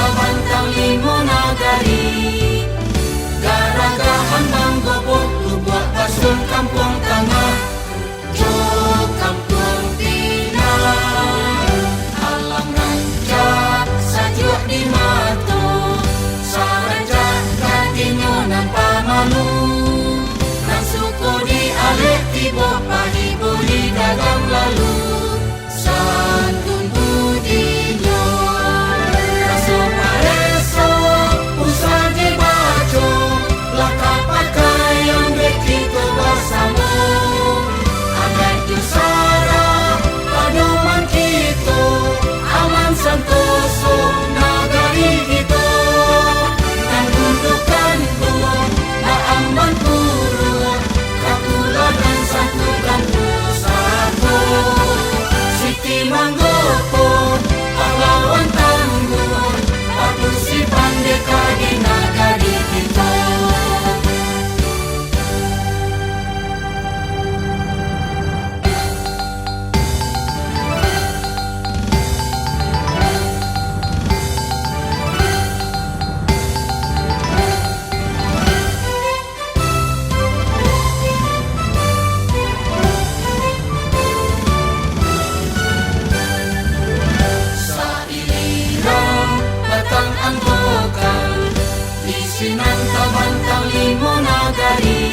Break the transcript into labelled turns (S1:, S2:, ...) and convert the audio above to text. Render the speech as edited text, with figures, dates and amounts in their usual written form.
S1: kabantang limo nagari. Garagahan manggobok lubak pasun kampung tengah. Jo kampung Pinang, alang rancak sajuk di mato. Saranjak katinyo ng pamalu. Nang suko di alik tibo pahibuli dagang lalu. Santun budinyo raso pareso usah dibaco. Laka pakai yang bekito bersama. Agak jusara paduman kito. Aman santoso nagari kito. Nang gundukan buong naaman puro. Kakulanan satu dan pusako. Siti Manggopo pahlawan tangguh. Padusi pandeka di nagari kita. Batang anggokan, isinan kabantang limo nagari.